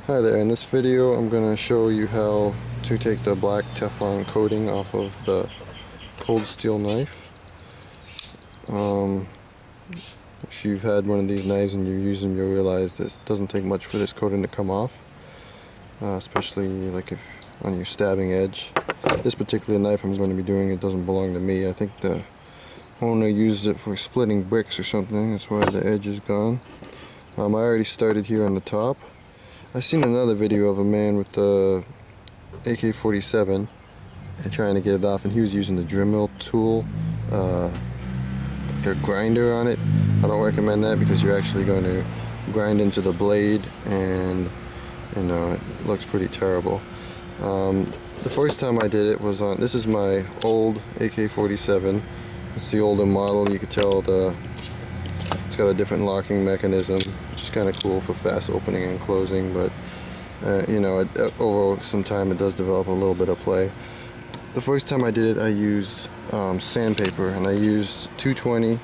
Hi there, in this video I'm going to show you how to take the black Teflon coating off of the cold steel knife. If you've had one of these knives and you use them, you'll realize this doesn't take much for this coating to come off, especially like if on your stabbing edge. This particular knife I'm going to be doing, it doesn't belong to me. I think the owner used it for splitting bricks or something, that's why the edge is gone. I already started here on the top. I've seen another video of a man with the AK-47 and trying to get it off, and he was using the Dremel tool, like a grinder on it. I don't recommend that because you're actually going to grind into the blade, and you know, it looks pretty terrible. The first time I did it was on, this is my old AK-47. It's the older model. You could tell it's got a different locking mechanism, which is kind of cool for fast opening and closing, but you know, over some time it does develop a little bit of play. The first time I did it, I used sandpaper, and I used 220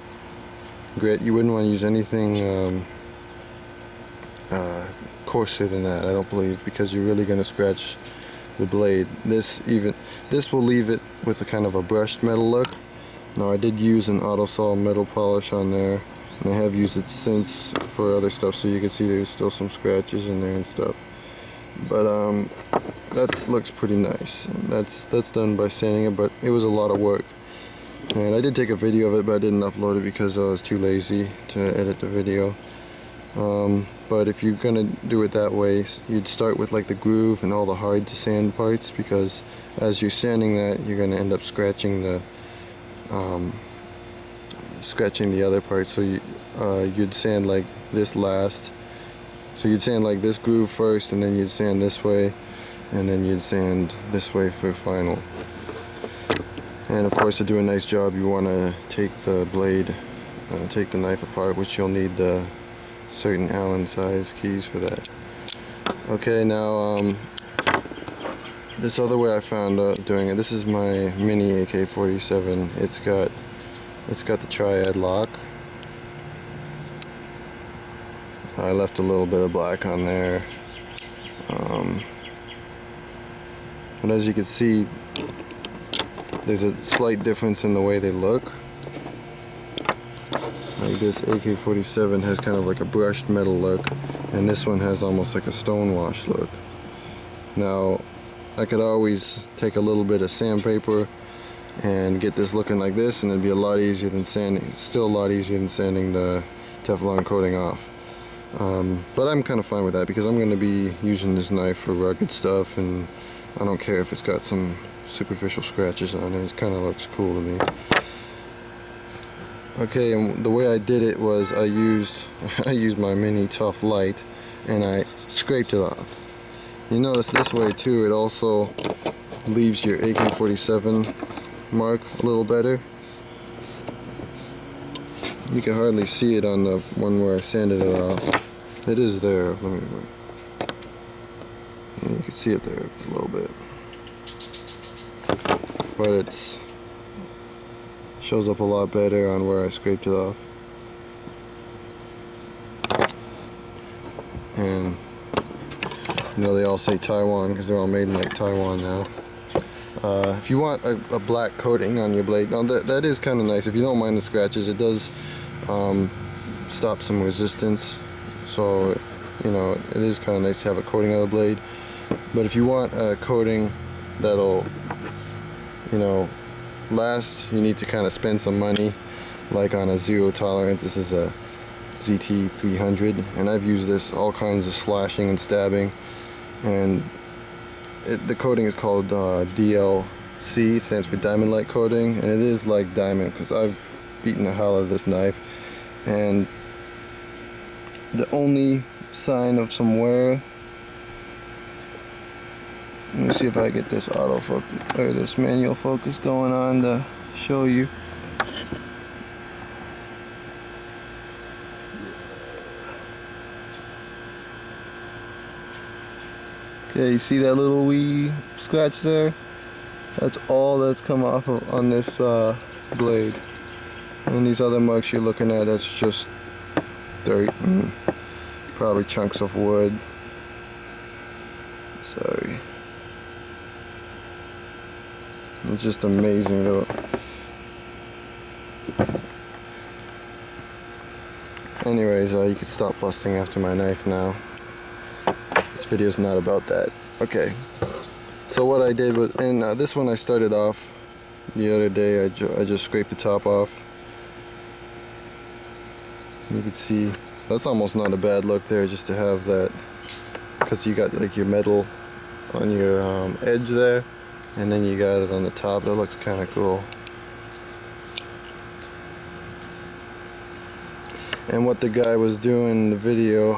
grit. You wouldn't want to use anything coarser than that, I don't believe, because you're really going to scratch the blade. This will leave it with a kind of a brushed metal look. Now, I did use an AutoSol metal polish on there, and I have used it since for other stuff, so you can see there's still some scratches in there and stuff. But that looks pretty nice. That's done by sanding it, but it was a lot of work. And I did take a video of it, but I didn't upload it because I was too lazy to edit the video. But if you're gonna do it that way, you'd start with like the groove and all the hard to sand parts, because as you're sanding that, you're gonna end up scratching the other parts. So you'd sand like this last. So you'd sand like this groove first, and then you'd sand this way, and then you'd sand this way for final. And of course, to do a nice job, you want to take the blade, take the knife apart, which you'll need certain Allen size keys for that. Okay, now this other way I found out doing it. This is my mini AK-47. It's got the triad lock. I left a little bit of black on there, and as you can see, there's a slight difference in the way they look. Like this AK-47 has kind of like a brushed metal look, and this one has almost like a stonewash look. Now, I could always take a little bit of sandpaper and get this looking like this, and it'd be a lot easier than sanding. Still a lot easier than sanding the Teflon coating off. But I'm kind of fine with that because I'm going to be using this knife for rugged stuff, and I don't care if it's got some superficial scratches on it. It kind of looks cool to me. Okay, and the way I did it was I used my mini tough light, and I scraped it off. You notice this way too, it also leaves your AK-47 mark a little better. You can hardly see it on the one where I sanded it off. It is there. Yeah, you can see it there a little bit, but it shows up a lot better on where I scraped it off. And you know, they all say Taiwan because they're all made in like Taiwan now. If you want a black coating on your blade, now that is kind of nice. If you don't mind the scratches, it does stop some resistance, so you know, it is kind of nice to have a coating on the blade. But if you want a coating that'll, you know, last, you need to kind of spend some money, like on a zero tolerance. This is a ZT300, and I've used this all kinds of slashing and stabbing, and the coating is called DLC, stands for diamond light coating, and it is like diamond because I've beaten the hell out of this knife. And the only sign of some wear, let me see if I get this autofocus or this manual focus going on to show you. Okay, you see that little wee scratch there? That's all that's come off of, on this blade. And these other marks you're looking at, that's just dirt and probably chunks of wood. It's just amazing though. Anyways, you can stop lusting after my knife now. This video's not about that. Okay. So what I did was, and this one I started off the other day. I just scraped the top off. You can see that's almost not a bad look there, just to have that, because you got like your metal on your edge there, and then you got it on the top. That looks kind of cool. And what the guy was doing in the video,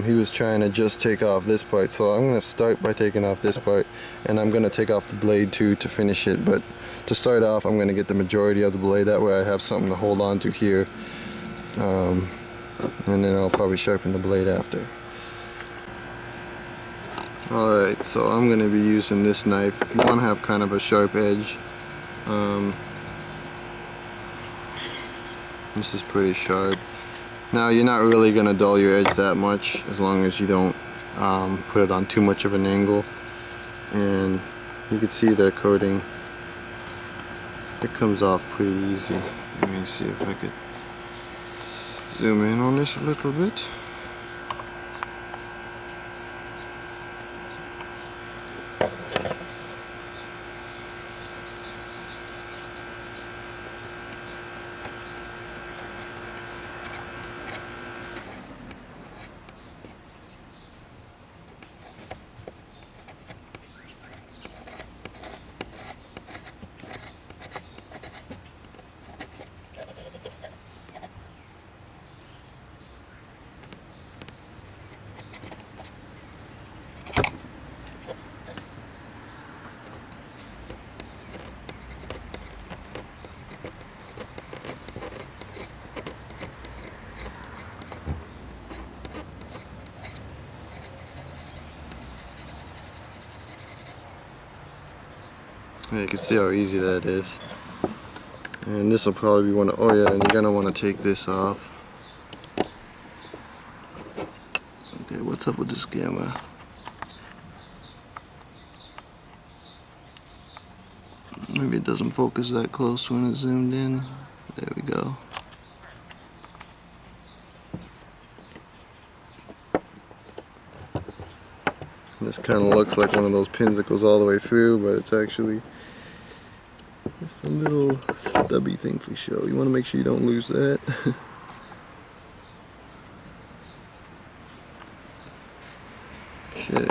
he was trying to just take off this part. So I'm going to start by taking off this part, and I'm going to take off the blade too to finish it. But to start off, I'm going to get the majority of the blade. That way I have something to hold on to here. And then I'll probably sharpen the blade after. Alright, so I'm going to be using this knife. You want to have kind of a sharp edge. This is pretty sharp. Now you're not really going to dull your edge that much, as long as you don't put it on too much of an angle. And you can see the coating, it comes off pretty easy. Let me see if I could zoom in on this a little bit. You can see how easy that is. And this will probably be one of, oh yeah, and you're gonna want to take this off. Okay, what's up with this camera? Maybe it doesn't focus that close when it's zoomed in. There we go. This kind of looks like one of those pins that goes all the way through, but it's actually just a little stubby thing for show. You want to make sure you don't lose that. Okay.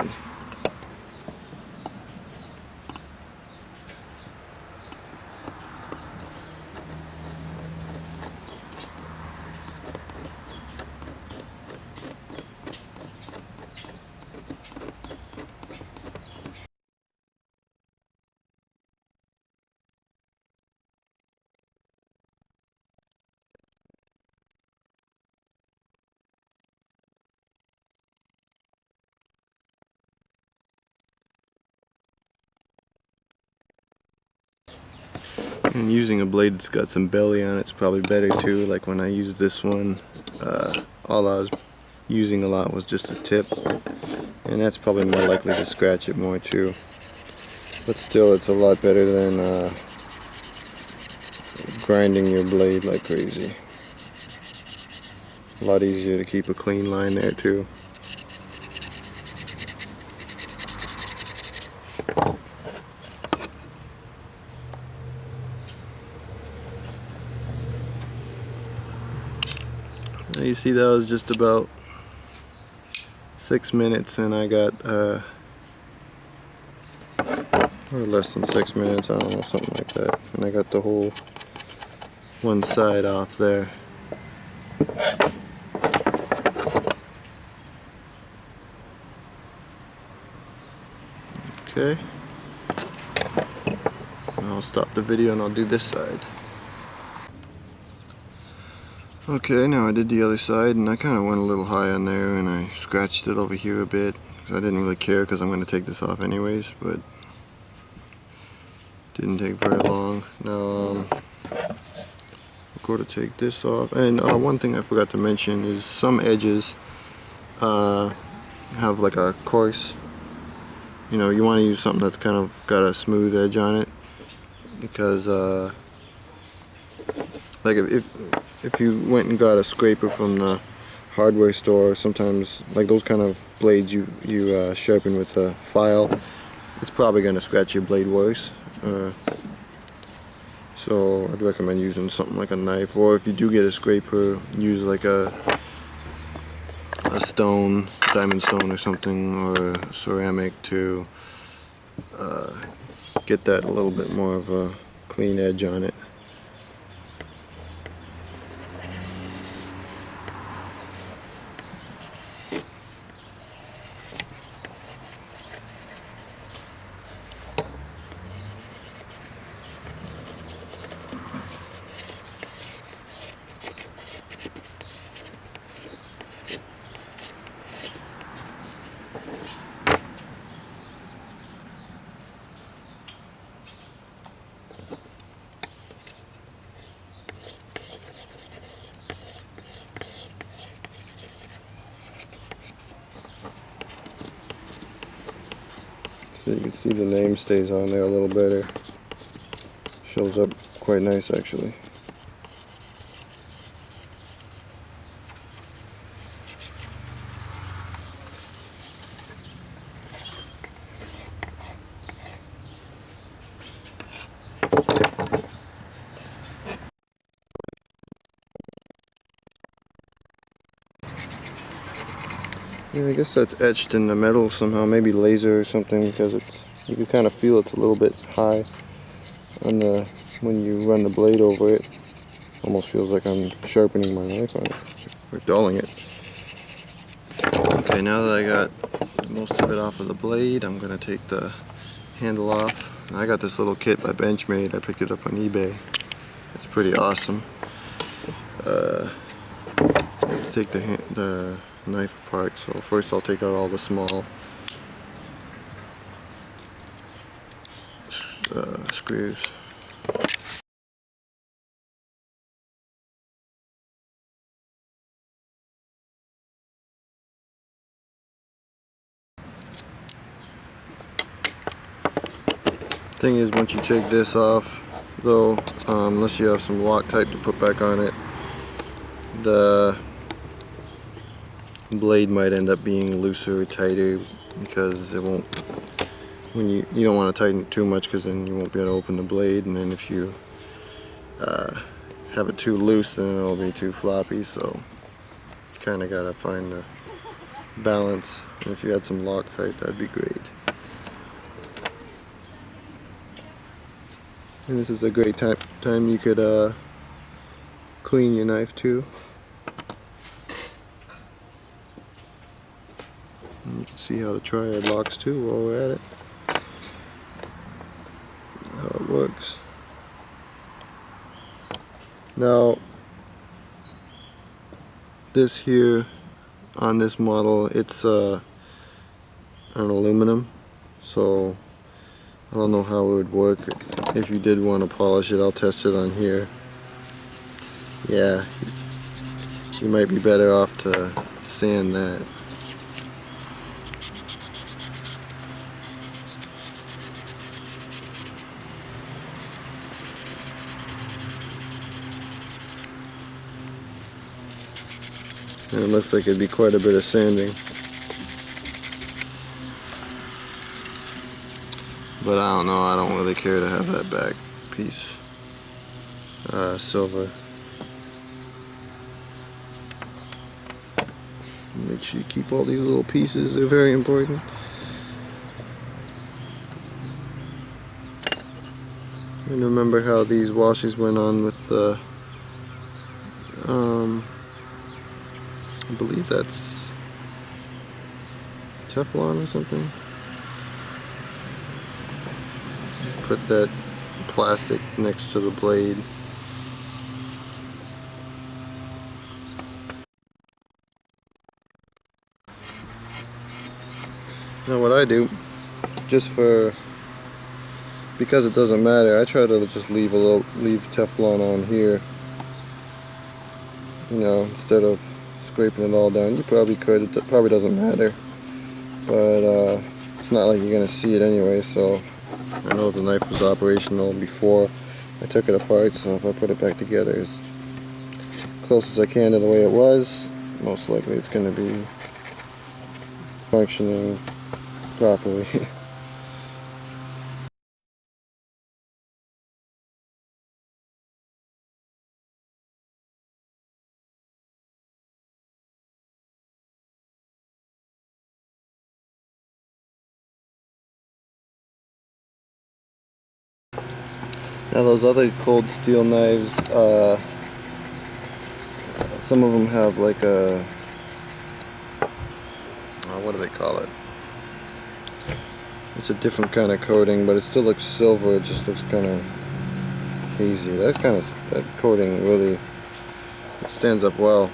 And using a blade that's got some belly on it's probably better too. Like when I used this one, all I was using a lot was just the tip, and that's probably more likely to scratch it more too. But still, it's a lot better than grinding your blade like crazy. A lot easier to keep a clean line there too. Now you see that was just about 6 minutes, and I got or less than 6 minutes, I don't know, something like that, and I got the whole one side off there. Okay, I'll stop the video and I'll do this side. Okay, now I did the other side, and I kind of went a little high on there, and I scratched it over here a bit, because I didn't really care, because I'm going to take this off anyways, but didn't take very long. Now I'll go to take this off, and one thing I forgot to mention is some edges have like a coarse, you know, you want to use something that's kind of got a smooth edge on it. because like if you went and got a scraper from the hardware store, sometimes like those kind of blades you sharpen with a file, it's probably going to scratch your blade worse. So I'd recommend using something like a knife, or if you do get a scraper, use like a stone, diamond stone or something, or ceramic to get that a little bit more of a clean edge on it. So you can see the name stays on there a little better. Shows up quite nice actually. Yeah, I guess that's etched in the metal somehow, maybe laser or something, because you can kind of feel it's a little bit high on the when you run the blade over it. Almost feels like I'm sharpening my knife on it, or dulling it. Okay, now that I got most of it off of the blade, I'm going to take the handle off. I got this little kit by Benchmade. I picked it up on eBay. It's pretty awesome. Take the knife apart. So first I'll take out all the small screws. Thing is, once you take this off, though, unless you have some Loctite to put back on it, the blade might end up being looser or tighter, because it won't. When you don't want to tighten it too much, because then you won't be able to open the blade, and then if you have it too loose, then it'll be too floppy. So you kind of gotta find the balance. And if you had some Loctite, that'd be great. And this is a great time you could clean your knife too. And you can see how the triad locks too while we're at it. How it works. Now, this here on this model, it's an aluminum, so I don't know how it would work. If you did want to polish it, I'll test it on here. Yeah, you might be better off to sand that. And it looks like it'd be quite a bit of sanding. But I don't know, I don't really care to have that back piece silver. Make sure you keep all these little pieces, they're very important. And remember how these washers went on with the I believe that's Teflon or something. Put that plastic next to the blade. Now what I do, because it doesn't matter, I try to just leave Teflon on here. You know, instead of scraping it all down. You probably could, it probably doesn't matter. But it's not like you're gonna see it anyway, so I know the knife was operational before. I took it apart, so if I put it back together, it's close as I can to the way it was. Most likely it's going to be functioning properly. Now those other cold steel knives, some of them have like a, what do they call it? It's a different kind of coating, but it still looks silver. It just looks kind of hazy. That coating really, it stands up well.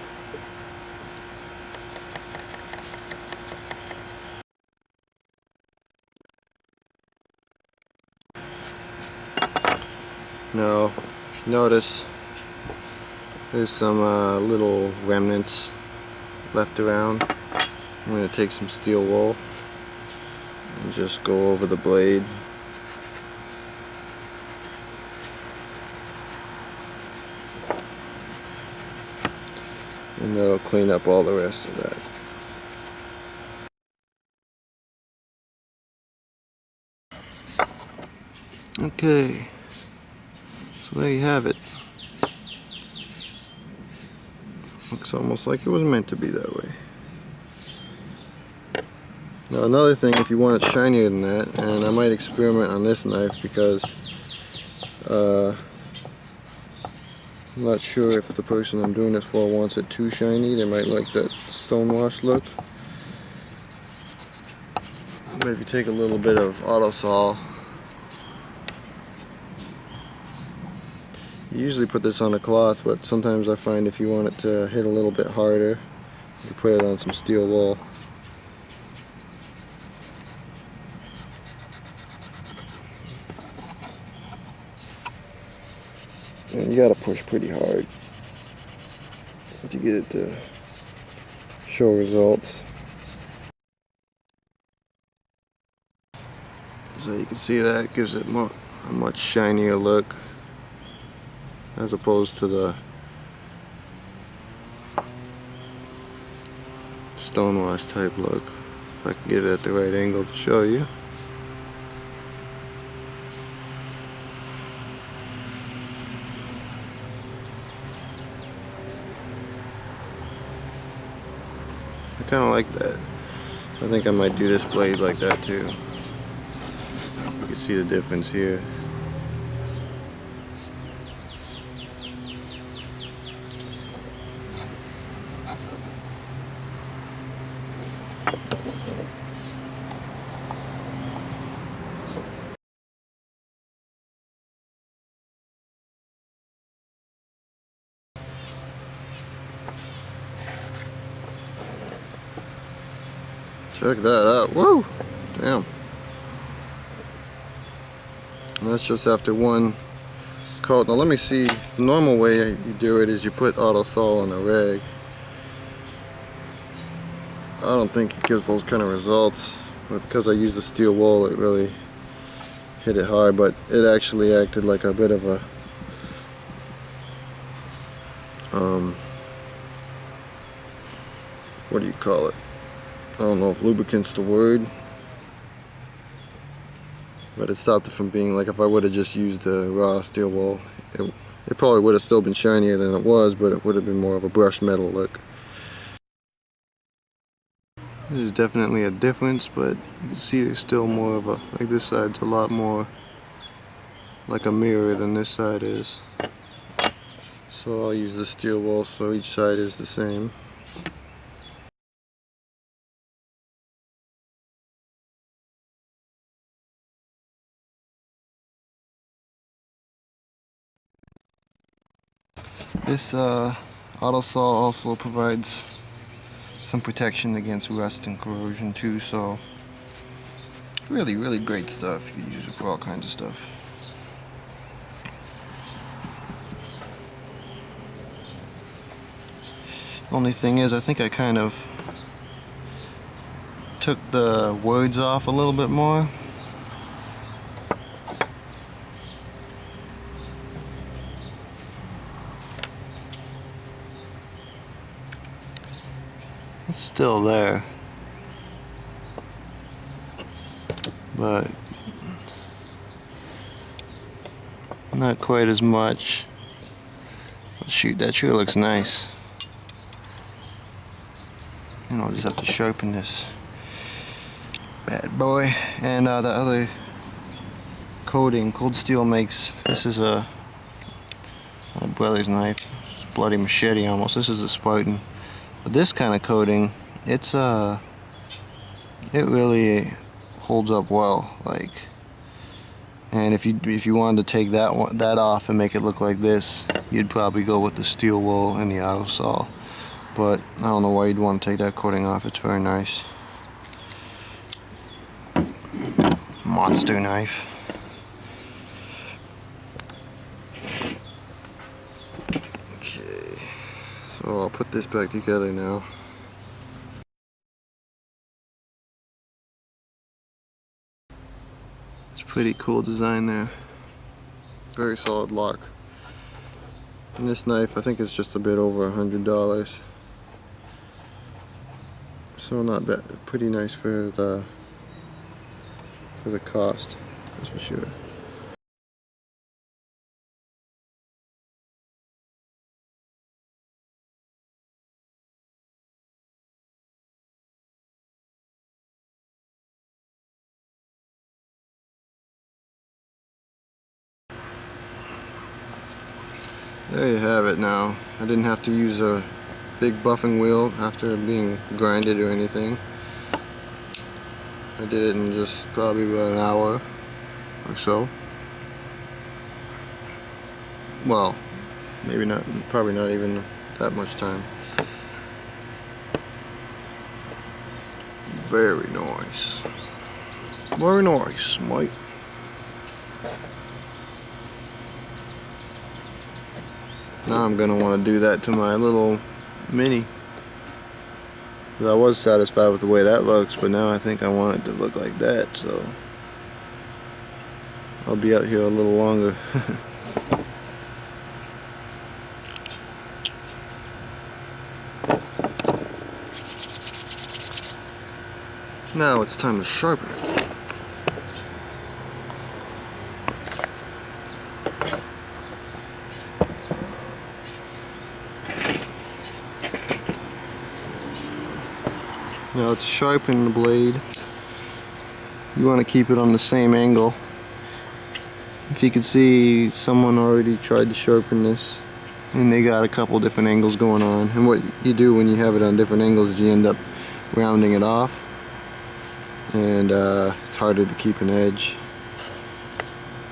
Now, notice there's some little remnants left around. I'm going to take some steel wool and just go over the blade. And that'll clean up all the rest of that. Okay, so there you have it. Looks almost like it was meant to be that way. Now another thing, if you want it shinier than that, and I might experiment on this knife because I'm not sure if the person I'm doing this for wants it too shiny. They might like that stonewash look. But if you take a little bit of autosol, you usually put this on a cloth, but sometimes I find if you want it to hit a little bit harder, you can put it on some steel wool. And you gotta push pretty hard to get it to show results. So you can see that gives it a much shinier look as opposed to the stonewash type look. If I can get it at the right angle to show you. I kind of like that. I think I might do this blade like that too. You can see the difference here. Check that out. Woo! Damn. And that's just after one coat. Now let me see. The normal way you do it is you put autosol on a rag. I don't think it gives those kind of results, but because I used the steel wool, it really hit it hard. But it actually acted like a bit of a what do you call it? I don't know if lubricant's the word, but it stopped it from being like, if I would have just used the raw steel wool, it probably would have still been shinier than it was, but it would have been more of a brushed metal look. There's definitely a difference, but you can see there's still more of a, like this side's a lot more like a mirror than this side is. So I'll use the steel wool so each side is the same. This autosol also provides some protection against rust and corrosion too, so really great stuff. You can use it for all kinds of stuff. Only thing is, I think I kind of took the words off a little bit more. It's still there, but not quite as much. But shoot, that sure looks nice. And I'll just have to sharpen this bad boy. And the other coating, Cold Steel makes, this is my brother's knife. It's a bloody machete almost. This is a Spartan. But this kind of coating, it really holds up well. Like, and if you wanted to take that off and make it look like this, you'd probably go with the steel wool and the auto saw. But I don't know why you'd want to take that coating off. It's very nice. Monster knife. Okay, so I'll put this back together now. It's a pretty cool design there. Very solid lock. And this knife, I think, is just a bit over $100. So not bad. Pretty nice for the cost, that's for sure. There you have it now. I didn't have to use a big buffing wheel after being grinded or anything. I did it in just probably about an hour or so. Well, maybe not, probably not even that much time. Very nice. Very nice, Mike. Now I'm gonna want to do that to my little Mini. I was satisfied with the way that looks, but now I think I want it to look like that, so I'll be out here a little longer. Now it's time to sharpen it. Now to sharpen the blade, you want to keep it on the same angle. If you can see, someone already tried to sharpen this and they got a couple different angles going on. And what you do when you have it on different angles is you end up rounding it off, and it's harder to keep an edge.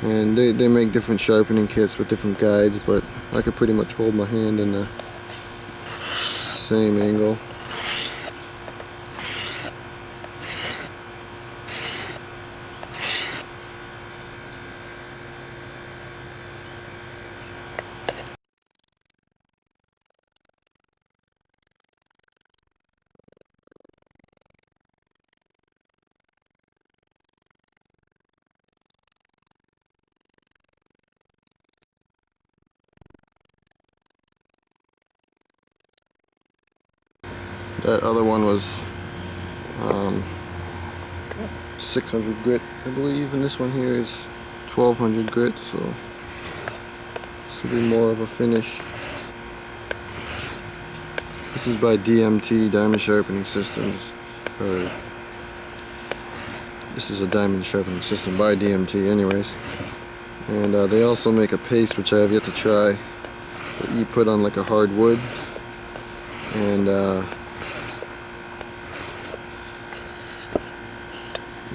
And they make different sharpening kits with different guides, but I could pretty much hold my hand in the same angle. That other one was 600 grit, I believe, and this one here is 1200 grit, so this will be more of a finish. This is by DMT, Diamond Sharpening Systems. This is a diamond sharpening system by DMT anyways. And they also make a paste, which I have yet to try, that you put on like a hard wood, and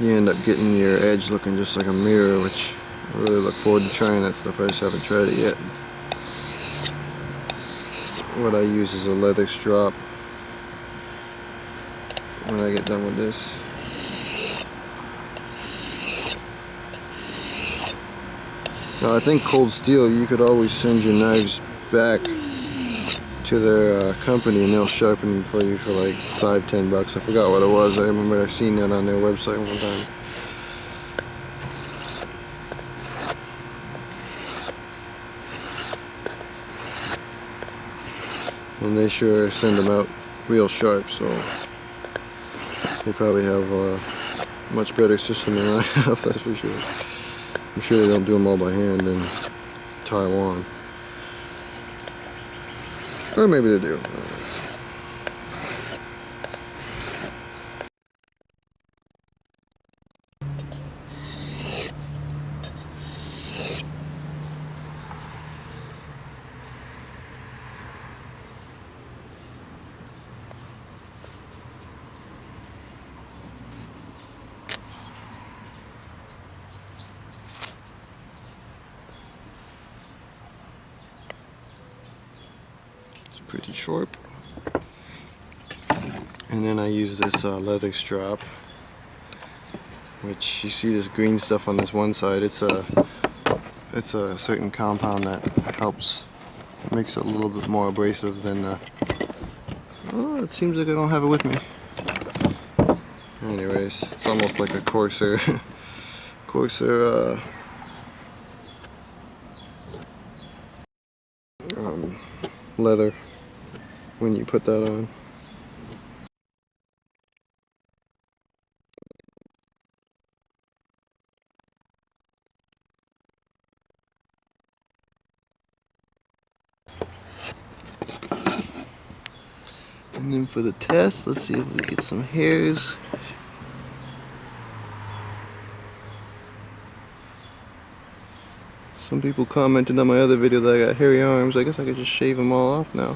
you end up getting your edge looking just like a mirror, which I really look forward to trying that stuff. I just haven't tried it yet. What I use is a leather strop when I get done with this. Now I think Cold Steel, you could always send your knives back to their company and they'll sharpen them for you for like $5–10. I forgot what it was. I remember I've seen that on their website one time. And they sure send them out real sharp, so they probably have a much better system than I have, that's for sure. I'm sure they don't do them all by hand in Taiwan. Or maybe they do. It's pretty sharp. And then I use this leather strap, which you see this green stuff on this one side. It's a certain compound that helps, makes it a little bit more abrasive than oh, it seems like I don't have it with me. Anyways, it's almost like a coarser leather when you put that on. And then for the test, let's see if we get some hairs. Some people commented on my other video that I got hairy arms. I guess I could just shave them all off now.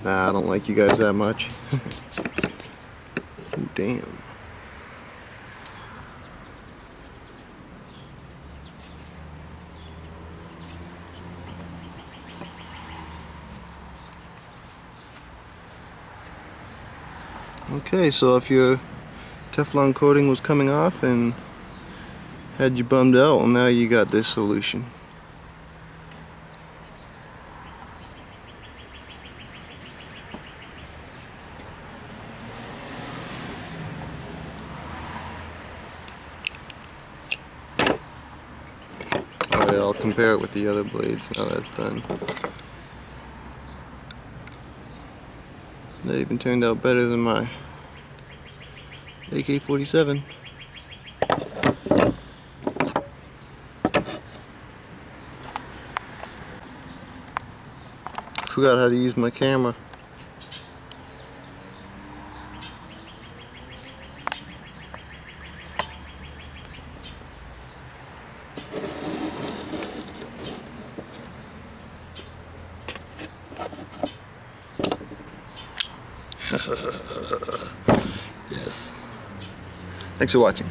Nah, I don't like you guys that much. Ooh, damn. Okay, so if your Teflon coating was coming off and had you bummed out, well, now you got this solution. Alright, I'll compare it with the other blades now that's done. That even turned out better than my AK-47. Forgot how to use my camera. Yes. Thanks for watching.